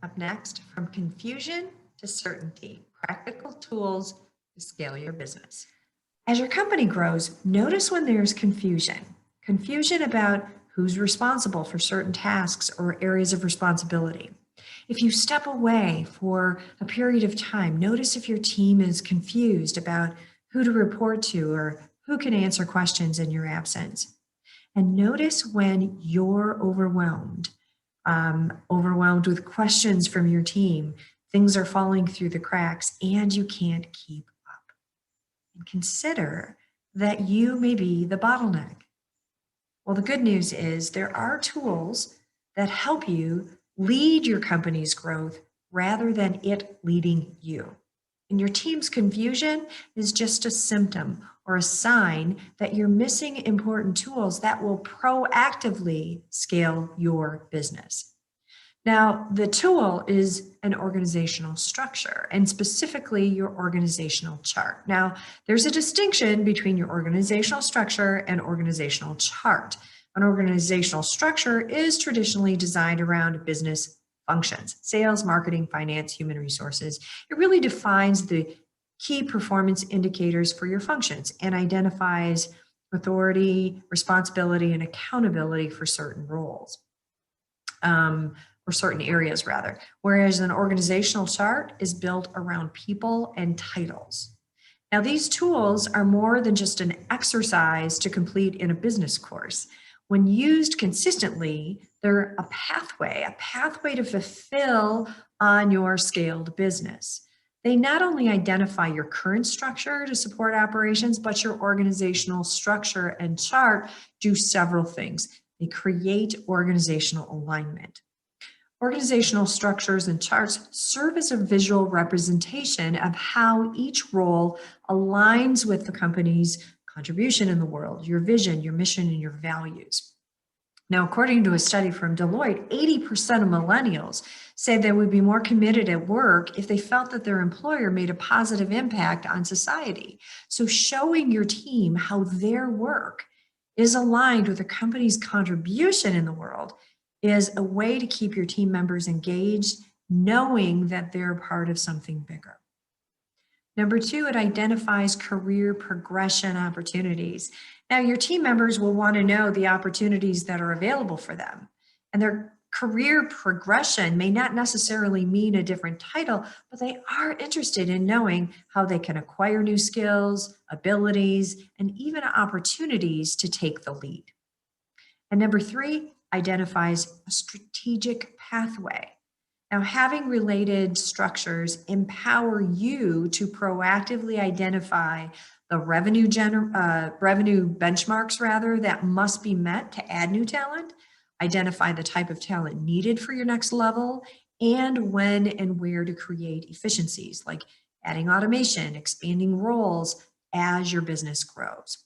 Up next, from confusion to certainty, practical tools to scale your business. As your company grows, notice when there's confusion about who's responsible for certain tasks or areas of responsibility. If you step away for a period of time, notice if your team is confused about who to report to or who can answer questions in your absence. And notice when you're overwhelmed with questions from your team, things are falling through the cracks, and you can't keep up. And consider that you may be the bottleneck. Well, the good news is there are tools that help you lead your company's growth rather than it leading you. And your team's confusion is just a symptom or a sign that you're missing important tools that will proactively scale your business. Now, the tool is an organizational structure and specifically your organizational chart. Now, there's a distinction between your organizational structure and organizational chart. An organizational structure is traditionally designed around business functions: sales, marketing, finance, human resources. It really defines the key performance indicators for your functions and identifies authority, responsibility, and accountability for certain roles. Or certain areas rather, whereas an organizational chart is built around people and titles. Now, these tools are more than just an exercise to complete in a business course. When used consistently, they're a pathway to fulfill on your scaled business. They not only identify your current structure to support operations, but your organizational structure and chart do several things. They create organizational alignment. Organizational structures and charts serve as a visual representation of how each role aligns with the company's contribution in the world, your vision, your mission, and your values. Now, according to a study from Deloitte, 80% of millennials say they would be more committed at work if they felt that their employer made a positive impact on society. So showing your team how their work is aligned with the company's contribution in the world is a way to keep your team members engaged, knowing that they're part of something bigger. Number two, it identifies career progression opportunities. Now, your team members will want to know the opportunities that are available for them. And their career progression may not necessarily mean a different title, but they are interested in knowing how they can acquire new skills, abilities, and even opportunities to take the lead. And number three, identifies a strategic pathway. Now, having related structures empower you to proactively identify the revenue benchmarks that must be met to add new talent, identify the type of talent needed for your next level, and when and where to create efficiencies like adding automation, expanding roles as your business grows.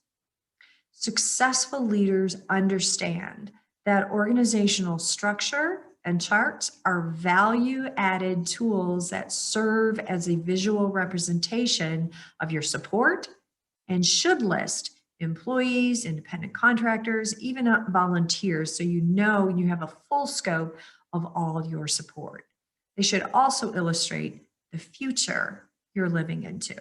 Successful leaders understand that organizational structure and charts are value-added tools that serve as a visual representation of your support and should list employees, independent contractors, even volunteers, so you know you have a full scope of all your support. They should also illustrate the future you're living into.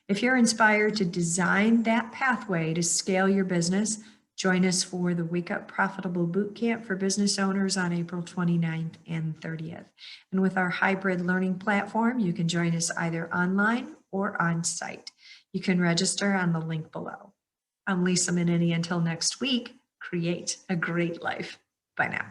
If you're inspired to design that pathway to scale your business, join us for the Wake Up Profitable Bootcamp for business owners on April 29th and 30th. And with our hybrid learning platform, you can join us either online or on site. You can register on the link below. I'm Lisa Minetti. Until next week, create a great life. Bye now.